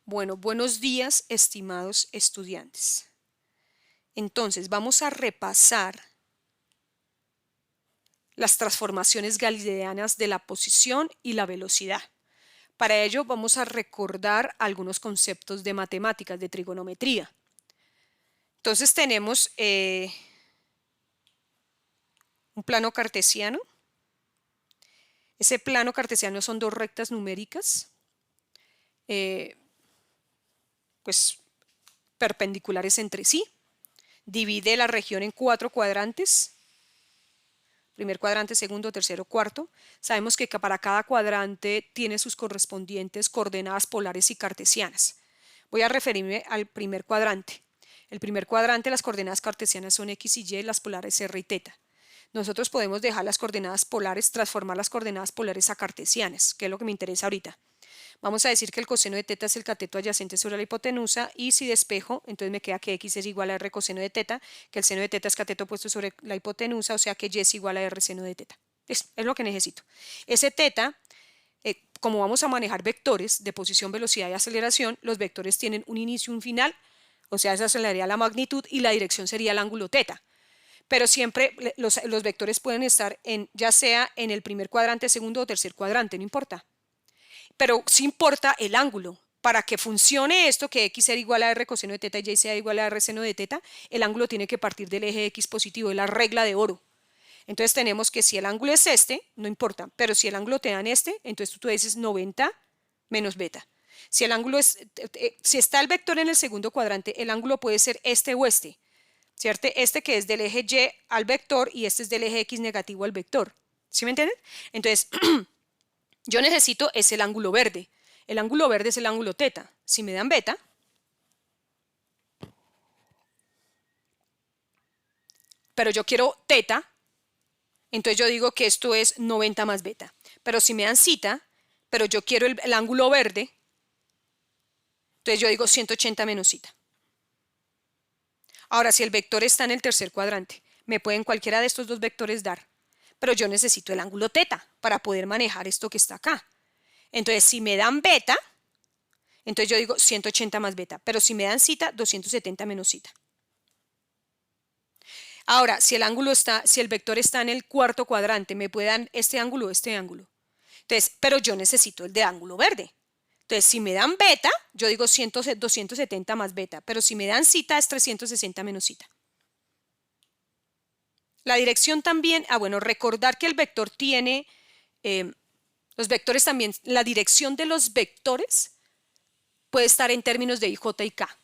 Bueno, buenos días, estimados estudiantes. Entonces, vamos a repasar las transformaciones galileanas de la posición y la velocidad. Para ello, vamos a recordar algunos conceptos de matemáticas, de trigonometría. Entonces, tenemos un plano cartesiano. Ese plano cartesiano son dos rectas numéricas, pues perpendiculares entre sí. Divide la región en 4 cuadrantes. Primer cuadrante, segundo, tercero, cuarto. Sabemos que para cada cuadrante tiene sus correspondientes coordenadas polares y cartesianas. Voy a referirme al primer cuadrante. El primer cuadrante, las coordenadas cartesianas son x y y, las polares r y θ. Nosotros podemos dejar las coordenadas polares, transformar las coordenadas polares a cartesianas, que es lo que me interesa ahorita. Vamos a decir que el coseno de θ es el cateto adyacente sobre la hipotenusa, y si despejo, entonces me queda que x es igual a r coseno de θ, que el seno de θ es cateto opuesto sobre la hipotenusa, o sea que y es igual a r seno de θ. Es lo que necesito. Ese θ, como vamos a manejar vectores de posición, velocidad y aceleración, los vectores tienen un inicio y un final, o sea, esa sería la magnitud y la dirección sería el ángulo θ. Pero siempre los vectores pueden estar ya sea en el primer cuadrante, segundo o tercer cuadrante, no importa. Pero sí importa el ángulo. Para que funcione esto, que x sea igual a r coseno de θ y y sea igual a r seno de θ, el ángulo tiene que partir del eje x positivo, es la regla de oro. Entonces tenemos que si el ángulo es este, no importa, pero si el ángulo te dan este, entonces tú dices 90 menos beta. Si el ángulo si está el vector en el segundo cuadrante, el ángulo puede ser este o este, ¿cierto? Este que es del eje y al vector y este es del eje x negativo al vector. ¿Sí me entienden? Entonces, yo necesito es el ángulo verde. El ángulo verde es el ángulo θ. Si me dan beta, pero yo quiero θ, entonces yo digo que esto es 90 más beta. Pero si me dan zeta, pero yo quiero el ángulo verde, entonces yo digo 180 menos zeta. Ahora, si el vector está en el tercer cuadrante, me pueden cualquiera de estos dos vectores dar, pero yo necesito el ángulo θ para poder manejar esto que está acá. Entonces, si me dan beta, entonces yo digo 180 más beta, pero si me dan zeta, 270 menos zeta. Ahora, si el vector está en el cuarto cuadrante, me puede dar este ángulo o este ángulo. Entonces, pero yo necesito el de ángulo verde. Entonces, si me dan beta, yo digo 270 más beta, pero si me dan zeta es 360 menos zeta. La dirección también, bueno, recordar que el vector tiene, los vectores también, la dirección de los vectores puede estar en términos de i, j y k,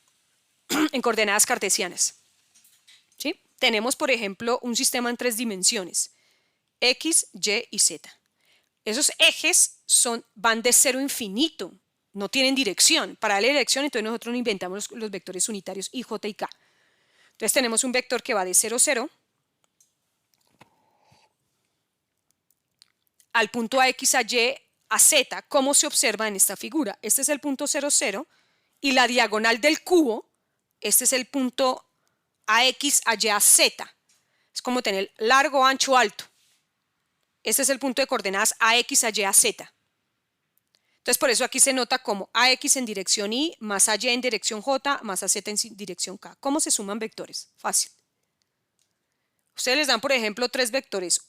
en coordenadas cartesianas. ¿Sí? Tenemos, por ejemplo, un sistema en 3 dimensiones, x, y y z. Esos ejes van de 0 a infinito, no tienen dirección. Para darle dirección, entonces nosotros inventamos los vectores unitarios i, j y k. Entonces tenemos un vector que va de 0, 0 al punto a x, a y, a z, como se observa en esta figura. Este es el punto 0, 0 y la diagonal del cubo, este es el punto a x, a y, a z. Es como tener largo, ancho, alto. Este es el punto de coordenadas a x, a y, a z. Entonces, por eso aquí se nota como ax en dirección y, más ay en dirección j, más az en dirección k. ¿Cómo se suman vectores? Fácil. Ustedes les dan, por ejemplo, 3 vectores,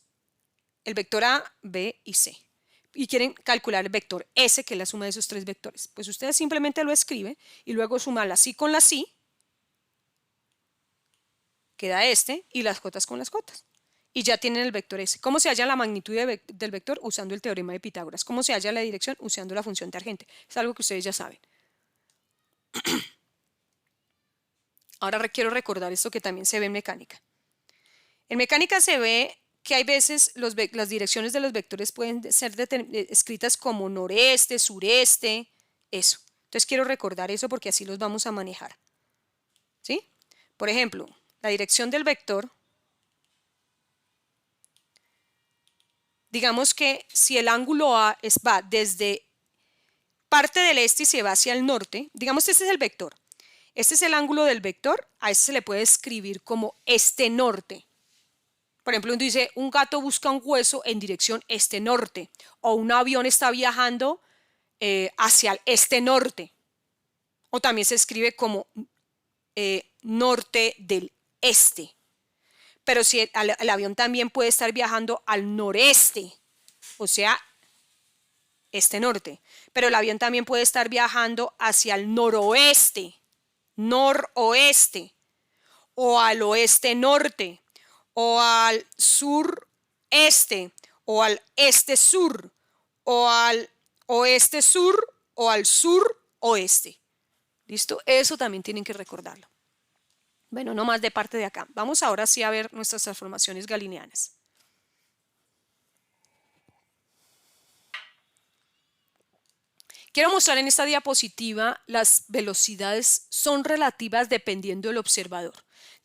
el vector a, b y c, y quieren calcular el vector s, que es la suma de esos 3 vectores. Pues ustedes simplemente lo escriben y luego suman la si con la si, queda este, y las cotas con las cotas. Y ya tienen el vector S. ¿Cómo se halla la magnitud del vector? Usando el teorema de Pitágoras. ¿Cómo se halla la dirección? Usando la función tangente. Es algo que ustedes ya saben. Ahora quiero recordar esto que también se ve en mecánica. En mecánica se ve que hay veces las direcciones de los vectores pueden ser escritas como noreste, sureste, eso. Entonces quiero recordar eso porque así los vamos a manejar. ¿Sí? Por ejemplo, la dirección del vector, digamos que si el ángulo A va desde parte del este y se va hacia el norte, digamos que este es el vector. Este es el ángulo del vector, a este se le puede escribir como este-norte. Por ejemplo, uno dice, un gato busca un hueso en dirección este-norte, o un avión está viajando hacia el este-norte. o también se escribe como norte del este. Pero si el avión también puede estar viajando al noreste, o sea, este-norte. Pero el avión también puede estar viajando hacia el noroeste, noroeste, o al oeste-norte, o al sur-este, o al este-sur, o al oeste-sur, o al sur-oeste. ¿Listo? Eso también tienen que recordarlo. Bueno, no más de parte de acá. Vamos ahora sí a ver nuestras transformaciones galileanas. Quiero mostrar en esta diapositiva las velocidades son relativas dependiendo del observador.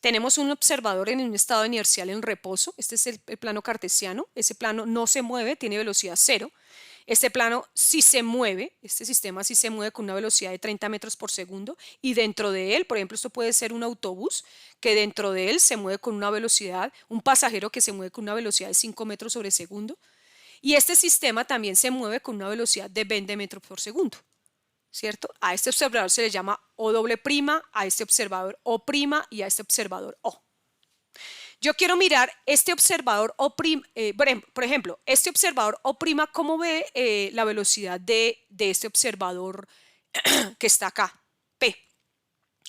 Tenemos un observador en un estado inercial en reposo. Este es el plano cartesiano. Ese plano no se mueve, tiene velocidad cero. Este plano sí se mueve, este sistema sí se mueve con una velocidad de 30 metros por segundo y dentro de él, por ejemplo, esto puede ser un autobús que dentro de él se mueve con una velocidad, un pasajero que se mueve con una velocidad de 5 metros sobre segundo. Y este sistema también se mueve con una velocidad de 20 metros por segundo, ¿cierto? A este observador se le llama O', a este observador O' y a este observador O. Yo quiero mirar este observador O', por ejemplo, este observador O', ¿cómo ve la velocidad de este observador que está acá? P.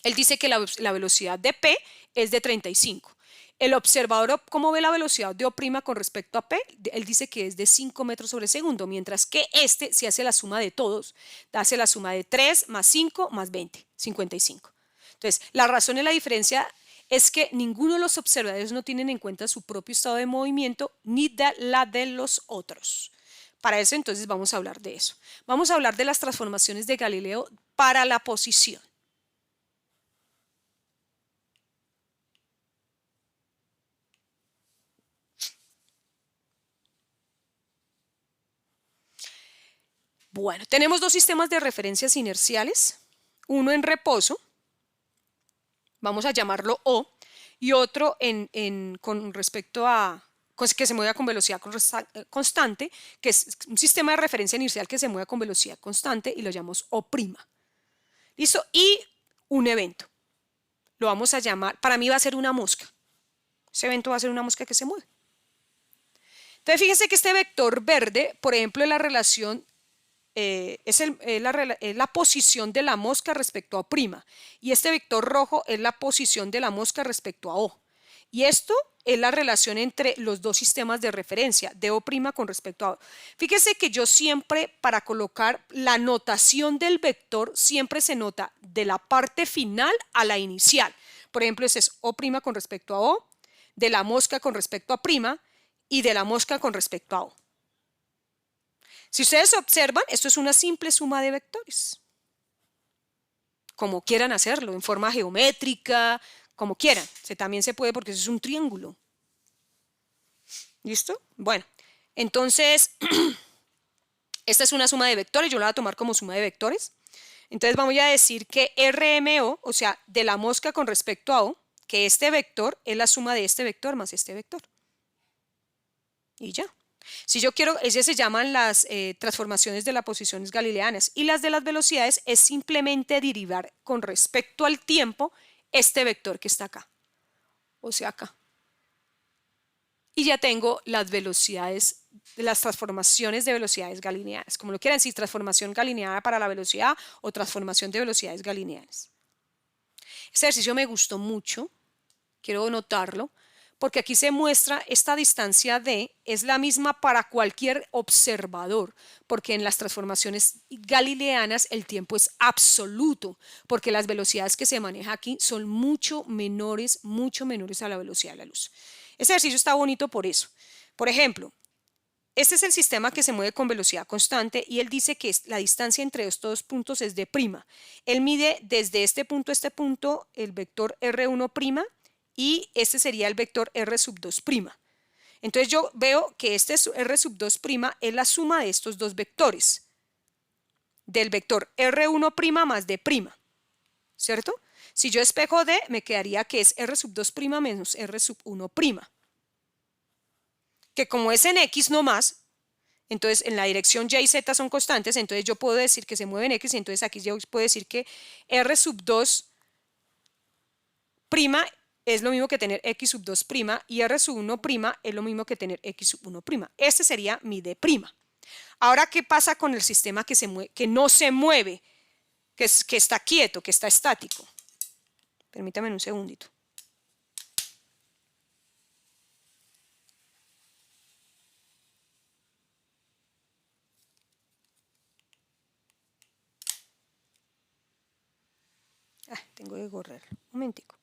Él dice que la velocidad de P es de 35. El observador, ¿cómo ve la velocidad de O' con respecto a P? Él dice que es de 5 metros sobre segundo, mientras que este, si hace la suma de todos, hace la suma de 3 más 5 más 20, 55. Entonces, la razón de la diferencia es que ninguno de los observadores no tienen en cuenta su propio estado de movimiento ni la de los otros. Para eso, entonces, vamos a hablar de eso. Vamos a hablar de las transformaciones de Galileo para la posición. Bueno, tenemos dos sistemas de referencias inerciales, uno en reposo, vamos a llamarlo O, y otro con respecto a que se mueva con velocidad constante, que es un sistema de referencia inercial que se mueve con velocidad constante y lo llamamos O'. ¿Listo? Y un evento. Lo vamos a llamar, para mí va a ser una mosca. Ese evento va a ser una mosca que se mueve. Entonces, fíjense que este vector verde, por ejemplo, es la relación es la posición de la mosca respecto a O', y este vector rojo es la posición de la mosca respecto a O. Y esto es la relación entre los dos sistemas de referencia, de O' con respecto a O. Fíjese que yo siempre, para colocar la notación del vector, siempre se nota de la parte final a la inicial. Por ejemplo, ese es O' con respecto a O, de la mosca con respecto a prima y de la mosca con respecto a O. Si ustedes observan, esto es una simple suma de vectores. Como quieran hacerlo, en forma geométrica, como quieran. También se puede porque eso es un triángulo. ¿Listo? Bueno, entonces, esta es una suma de vectores, yo la voy a tomar como suma de vectores. Entonces vamos a decir que RMO, o sea, de la mosca con respecto a O, que este vector es la suma de este vector más este vector. Y ya. Si yo quiero, esas se llaman las transformaciones de las posiciones galileanas, y las de las velocidades es simplemente derivar con respecto al tiempo este vector que está acá, o sea acá. Y ya tengo las velocidades, las transformaciones de velocidades galileanas, como lo quieran decir, transformación galileana para la velocidad o transformación de velocidades galileanas. Este ejercicio me gustó mucho, quiero notarlo, porque aquí se muestra esta distancia D es la misma para cualquier observador, porque en las transformaciones galileanas el tiempo es absoluto, porque las velocidades que se manejan aquí son mucho menores a la velocidad de la luz. Este ejercicio está bonito por eso. Por ejemplo, este es el sistema que se mueve con velocidad constante y él dice que la distancia entre estos dos puntos es d'. Él mide desde este punto a este punto el vector R1', y este sería el vector R2'. Entonces yo veo que este R2' es la suma de estos dos vectores, del vector R1' más D', ¿cierto? Si yo espejo D, me quedaría que es R2' menos R1', que como es en X nomás, Entonces, en la dirección Y y Z son constantes, entonces yo puedo decir que se mueven X, entonces aquí yo puedo decir que R sub 2' es lo mismo que tener X sub 2' y R sub 1' es lo mismo que tener X sub 1'. Este sería mi D'. Ahora, ¿qué pasa con el sistema que no se mueve, que está quieto, que está estático? Permítame un segundito. Tengo que correr. Un momentico.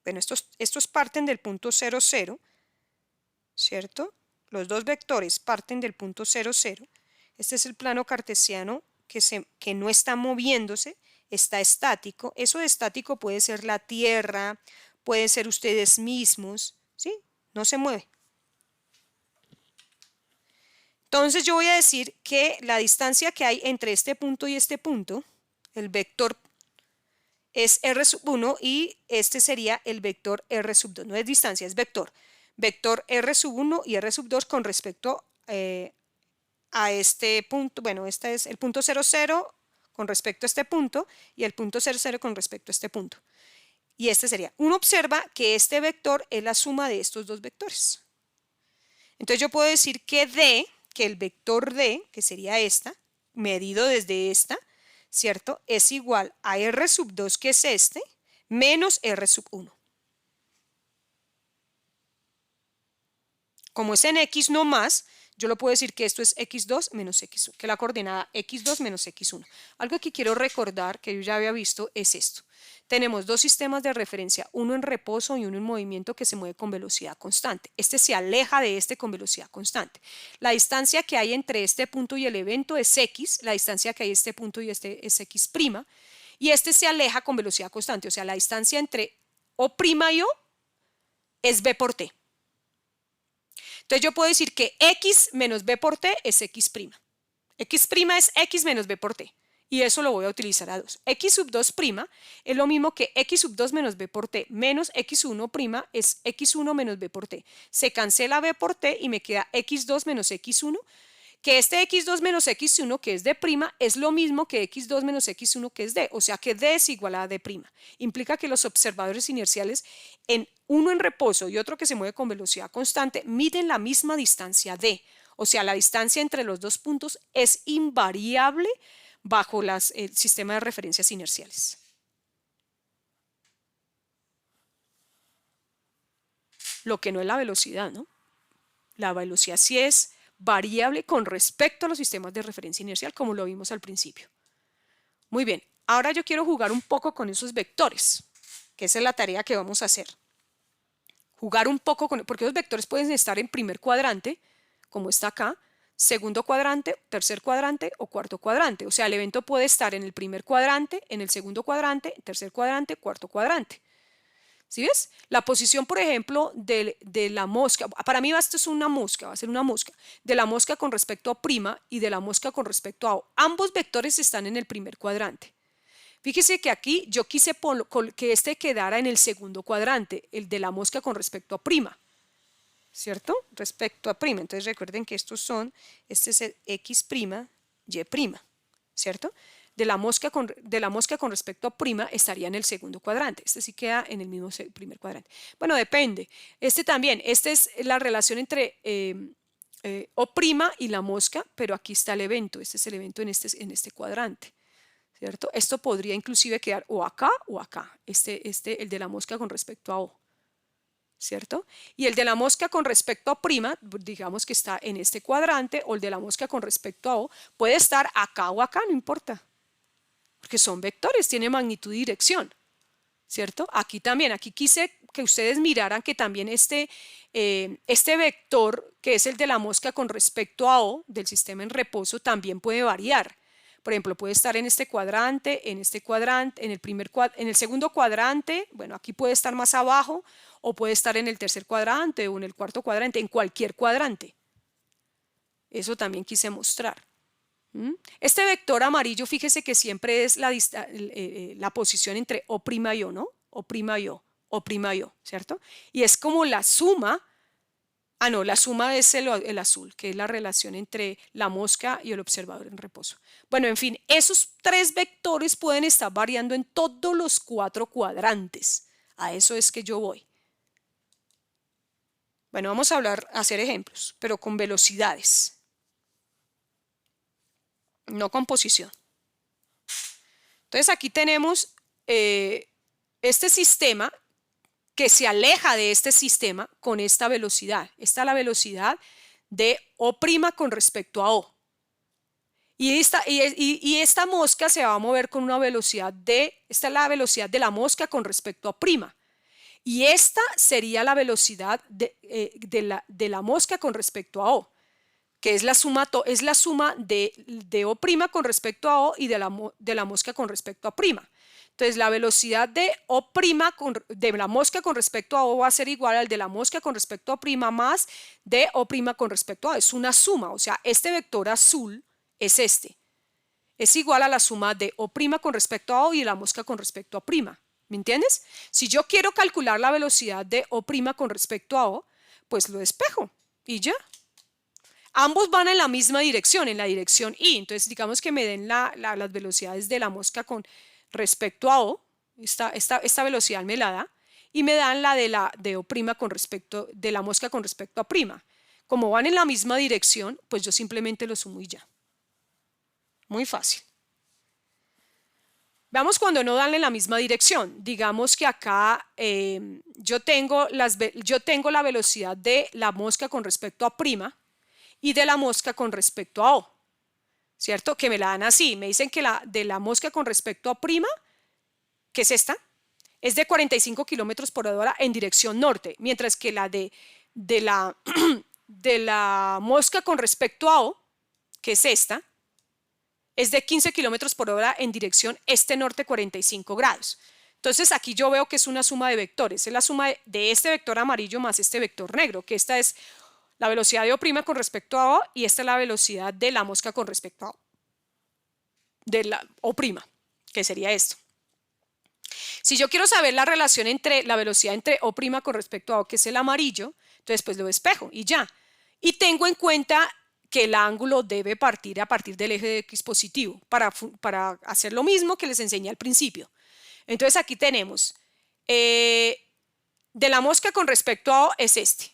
Bueno, estos parten del punto 0, 0, ¿cierto? Los dos vectores parten del punto 0, 0. Este es el plano cartesiano que no está moviéndose, está estático. Eso de estático puede ser la Tierra, puede ser ustedes mismos, ¿sí? No se mueve. Entonces yo voy a decir que la distancia que hay entre este punto y este punto, el vector es R sub 1 y este sería el vector R sub 2. No es distancia, es vector. Vector R sub 1 y R sub 2 con respecto a este punto. Bueno, este es el punto 0, 0 con respecto a este punto y el punto 0, 0 con respecto a este punto. Y este sería. Uno observa que este vector es la suma de estos dos vectores. Entonces yo puedo decir que D, que el vector D, que sería esta, medido desde esta, ¿cierto? Es igual a R sub 2, que es este, menos R sub 1. Como es en X no más, yo lo puedo decir que esto es X2 menos X1, que la coordenada X2 menos X1. Algo que quiero recordar, que yo ya había visto, es esto. Tenemos dos sistemas de referencia, uno en reposo y uno en movimiento, que se mueve con velocidad constante. Este se aleja de este con velocidad constante. La distancia que hay entre este punto y el evento es X, la distancia que hay entre este punto y este es X', y este se aleja con velocidad constante, o sea, la distancia entre O' y O es B por T. Entonces yo puedo decir que X menos B por T es X'. X' es X menos B por T. Y eso lo voy a utilizar a 2. X sub 2' es lo mismo que X sub 2 menos B por T, menos X1' es X1 menos B por T. Se cancela B por T y me queda X2 menos X1, que este X2 menos X1, que es D', es lo mismo que X2 menos X1, que es D. O sea que D es igual a D'. Implica que los observadores inerciales, uno en reposo y otro que se mueve con velocidad constante, miden la misma distancia D. O sea, la distancia entre los dos puntos es invariable bajo el sistema de referencias inerciales. Lo que no es la velocidad, ¿no? La velocidad sí es variable con respecto a los sistemas de referencia inercial, como lo vimos al principio. Muy bien, ahora yo quiero jugar un poco con esos vectores, que esa es la tarea que vamos a hacer. Jugar un poco porque los vectores pueden estar en primer cuadrante, como está acá, segundo cuadrante, tercer cuadrante o cuarto cuadrante. O sea, el evento puede estar en el primer cuadrante, en el segundo cuadrante, tercer cuadrante, cuarto cuadrante. ¿Sí ves? La posición, por ejemplo, de la mosca, para mí esto es una mosca, va a ser una mosca, de la mosca con respecto a prima y de la mosca con respecto a O. Ambos vectores están en el primer cuadrante. Fíjese que aquí yo quise que este quedara en el segundo cuadrante, el de la mosca con respecto a prima, ¿cierto? Respecto a prima. Entonces recuerden que este es el X', Y', ¿cierto? De la mosca con respecto a prima estaría en el segundo cuadrante. Este sí queda en el mismo primer cuadrante. Bueno, depende. Este también, esta es la relación entre O' y la mosca, pero aquí está el evento. Este es el evento en este cuadrante, ¿cierto? Esto podría inclusive quedar o acá o acá. El de la mosca con respecto a O, ¿cierto? Y el de la mosca con respecto a prima, digamos que está en este cuadrante, o el de la mosca con respecto a O puede estar acá o acá, no importa. Porque son vectores, tiene magnitud y dirección, ¿cierto? Aquí también, aquí quise que ustedes miraran que también este vector, que es el de la mosca con respecto a O, del sistema en reposo, también puede variar. Por ejemplo, puede estar en este cuadrante, en el segundo cuadrante, bueno, aquí puede estar más abajo, o puede estar en el tercer cuadrante o en el cuarto cuadrante, en cualquier cuadrante. Eso también quise mostrar. Este vector amarillo, fíjese que siempre es la posición entre O' y O, ¿no? O' y O, O'O, ¿cierto? Y es como la suma, no, la suma es el azul, que es la relación entre la mosca y el observador en reposo. Bueno, en fin, esos tres vectores pueden estar variando en todos los 4 cuadrantes. A eso es que yo voy. Bueno, vamos a hacer ejemplos, pero con velocidades, no con posición. Entonces aquí tenemos este sistema que se aleja de este sistema con esta velocidad. Esta es la velocidad de O' con respecto a O. Y esta mosca se va a mover con una velocidad esta es la velocidad de la mosca con respecto a prima. Y esta sería la velocidad de la mosca con respecto a O, que es la suma de O' con respecto a O y de la mosca con respecto a prima. Entonces, la velocidad de O' de la mosca con respecto a O va a ser igual al de la mosca con respecto a prima más de O' con respecto a O. Es una suma, o sea, este vector azul es este. Es igual a la suma de O' con respecto a O y de la mosca con respecto a prima. ¿Me entiendes? Si yo quiero calcular la velocidad de O' con respecto a O, pues lo despejo y ya. Ambos van en la misma dirección, en la dirección Y. Entonces, digamos que me den las velocidades de la mosca con respecto a O. Esta velocidad me la da. Y me dan la de O' con respecto, de la mosca con respecto a prima. Como van en la misma dirección, pues yo simplemente lo sumo y ya. Muy fácil. Veamos cuando no dan en la misma dirección. Digamos que acá yo tengo la velocidad de la mosca con respecto a prima y de la mosca con respecto a O, ¿cierto? Que me la dan así. Me dicen que de la mosca con respecto a prima, que es esta, es de 45 kilómetros por hora en dirección norte, mientras que la de la mosca con respecto a O, que es esta, es de 15 kilómetros por hora en dirección este-norte 45 grados. Entonces aquí yo veo que es una suma de vectores, es la suma de este vector amarillo más este vector negro, que esta es la velocidad de O' con respecto a O y esta es la velocidad de la mosca con respecto a O, de la O', que sería esto. Si yo quiero saber la relación entre la velocidad entre O' con respecto a O, que es el amarillo, entonces pues lo despejo y ya. Y tengo en cuenta que el ángulo debe partir a partir del eje de X positivo para hacer lo mismo que les enseñé al principio. Entonces aquí tenemos de la mosca con respecto a O es este.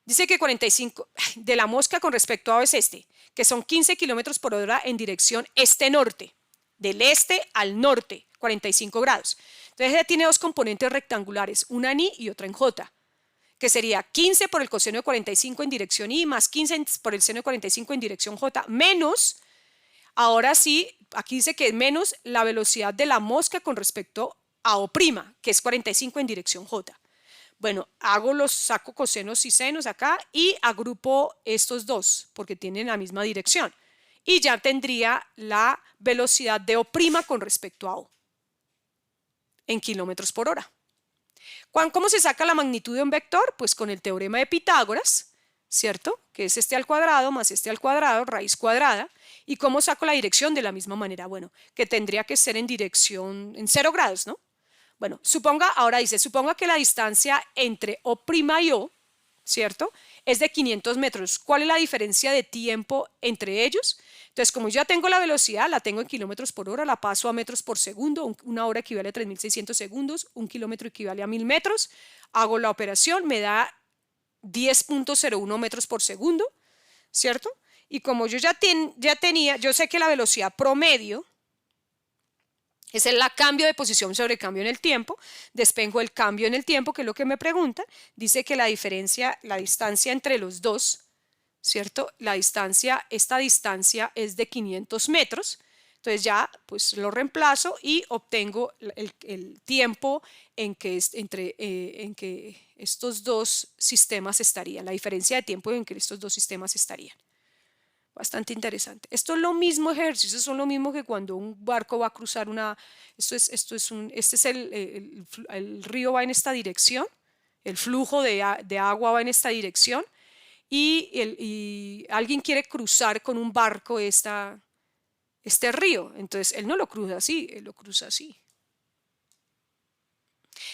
Dice que 45 de la mosca con respecto a O es este, que son 15 kilómetros por hora en dirección este-norte, del este al norte, 45 grados. Entonces ella tiene dos componentes rectangulares, una en Y y otra en J, que sería 15 por el coseno de 45 en dirección Y más 15 por el seno de 45 en dirección J, menos, ahora sí, aquí dice que es menos la velocidad de la mosca con respecto a O', que es 45 en dirección J. Bueno, saco cosenos y senos acá y agrupo estos dos porque tienen la misma dirección. Y ya tendría la velocidad de O' con respecto a O en kilómetros por hora. ¿Cómo se saca la magnitud de un vector? Pues con el teorema de Pitágoras, ¿cierto? Que es este al cuadrado más este al cuadrado, raíz cuadrada. ¿Y cómo saco la dirección? De la misma manera, bueno, que tendría que ser en dirección, en 0 grados, ¿no? Bueno, suponga que la distancia entre O' y O, ¿cierto? Es de 500 metros. ¿Cuál es la diferencia de tiempo entre ellos? Entonces, como ya tengo la velocidad, la tengo en kilómetros por hora, la paso a metros por segundo, una hora equivale a 3.600 segundos, un kilómetro equivale a 1.000 metros, hago la operación, me da 10.01 metros por segundo, ¿cierto? Y como yo yo sé que la velocidad promedio es el cambio de posición sobre cambio en el tiempo, despejo el cambio en el tiempo, que es lo que me pregunta, dice que la distancia entre los dos, ¿cierto? Esta distancia es de 500 metros, entonces ya pues lo reemplazo y obtengo el tiempo en que estos dos sistemas estarían, la diferencia de tiempo en que estos dos sistemas estarían. Bastante interesante. Esto es lo mismo, ejercicios son lo mismo que cuando un barco va a cruzar el río va en esta dirección, el flujo de agua va en esta dirección y alguien quiere cruzar con un barco este río, entonces él no lo cruza así, él lo cruza así.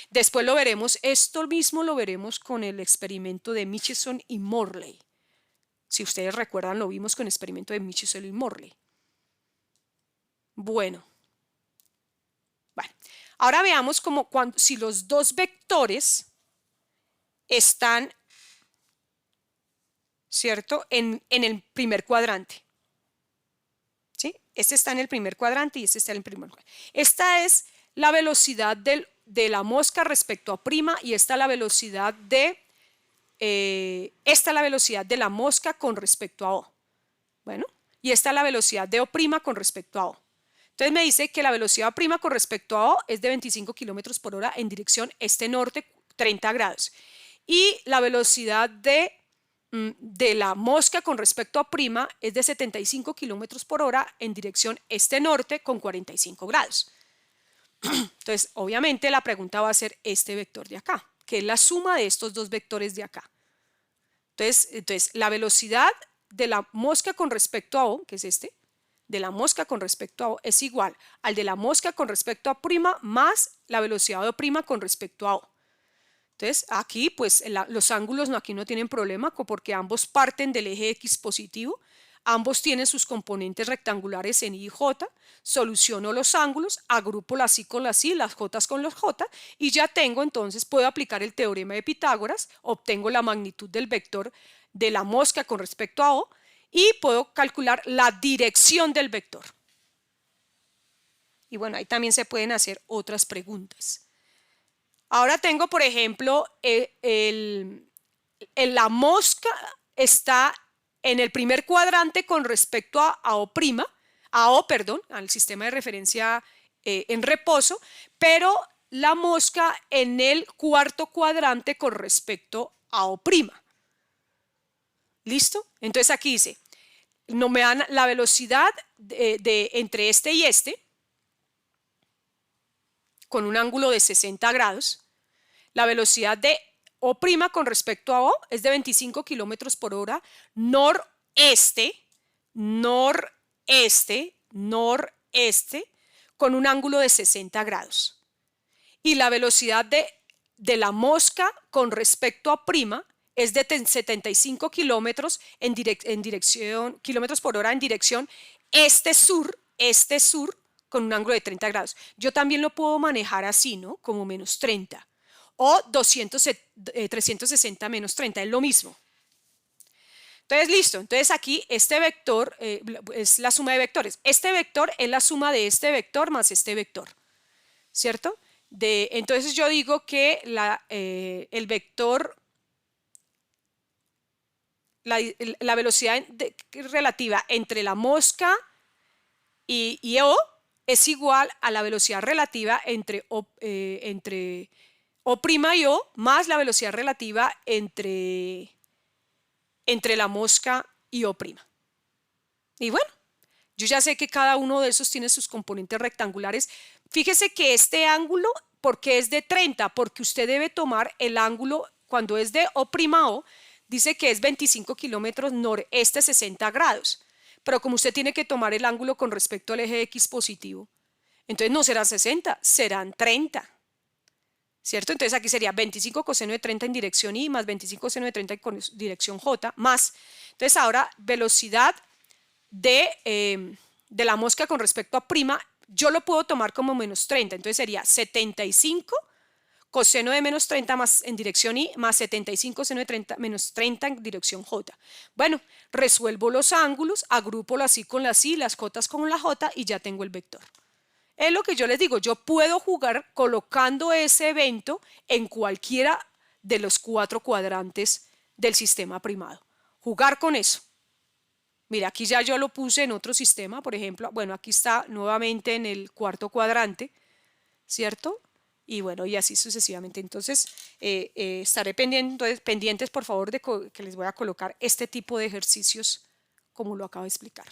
Después lo veremos, esto mismo lo veremos con el experimento de Michelson y Morley. Si ustedes recuerdan, lo vimos con el experimento de Michelson y Morley. Bueno, ahora veamos como si los dos vectores están, ¿cierto?, en el primer cuadrante. ¿Sí? Este está en el primer cuadrante y este está en el primer cuadrante. Esta es la velocidad de la mosca respecto a prima y esta es la velocidad de la mosca con respecto a O. Bueno, y esta es la velocidad de O' con respecto a O. Entonces me dice que la velocidad prima con respecto a O es de 25 kilómetros por hora en dirección este-norte, 30 grados. Y la velocidad de la mosca con respecto a prima es de 75 kilómetros por hora en dirección este-norte con 45 grados. Entonces, obviamente la pregunta va a ser este vector de acá, que es la suma de estos dos vectores de acá. Entonces la velocidad de la mosca con respecto a O, que es este, de la mosca con respecto a O, es igual al de la mosca con respecto a prima más la velocidad de O' con respecto a O. Entonces, aquí pues los ángulos aquí no tienen problema porque ambos parten del eje X positivo, ambos tienen sus componentes rectangulares en Y y J, soluciono los ángulos, agrupo las Y con las Y, las J con los J y ya tengo, entonces puedo aplicar el teorema de Pitágoras, obtengo la magnitud del vector de la mosca con respecto a O y puedo calcular la dirección del vector. Y bueno, ahí también se pueden hacer otras preguntas. Ahora tengo, por ejemplo, la mosca está en el primer cuadrante con respecto a O', al sistema de referencia en reposo, pero la mosca en el cuarto cuadrante con respecto a O'. ¿Listo? Entonces aquí dice, no me dan la velocidad entre este y este, con un ángulo de 60 grados. La velocidad de O' con respecto a O es de 25 kilómetros por hora noreste, con un ángulo de 60 grados. Y la velocidad de la mosca con respecto a prima es de 75 kilómetros kilómetros por hora en dirección este-sur, con un ángulo de 30 grados. Yo también lo puedo manejar así, ¿no? Como menos 30. O 360 menos 30, es lo mismo. Entonces, listo. Entonces aquí este vector es la suma de vectores. Este vector es la suma de este vector más este vector, ¿cierto? Entonces yo digo que el vector, la velocidad relativa entre la mosca y O es igual a la velocidad relativa entre O' y O más la velocidad relativa entre la mosca y O'. Y bueno, yo ya sé que cada uno de esos tiene sus componentes rectangulares. Fíjese que este ángulo, ¿por qué es de 30? Porque usted debe tomar el ángulo, cuando es de O', dice que es 25 kilómetros noreste 60 grados. Pero como usted tiene que tomar el ángulo con respecto al eje X positivo, entonces no serán 60, serán 30. ¿Cierto? Entonces aquí sería 25 coseno de 30 en dirección Y más 25 coseno de 30 en dirección J más. Entonces ahora velocidad de la mosca con respecto a prima, yo lo puedo tomar como menos 30. Entonces sería 75 coseno de menos 30 más en dirección Y más 75 coseno de 30 menos 30 en dirección J. Bueno, resuelvo los ángulos, agrupo las Y con las Y, las J con la J y ya tengo el vector. Es lo que yo les digo, yo puedo jugar colocando ese evento en cualquiera de los 4 cuadrantes del sistema primado. Jugar con eso. Mira, aquí ya yo lo puse en otro sistema, por ejemplo, bueno, aquí está nuevamente en el cuarto cuadrante, ¿cierto? Y bueno, y así sucesivamente. Entonces, estaré pendientes, por favor, de que les voy a colocar este tipo de ejercicios como lo acabo de explicar.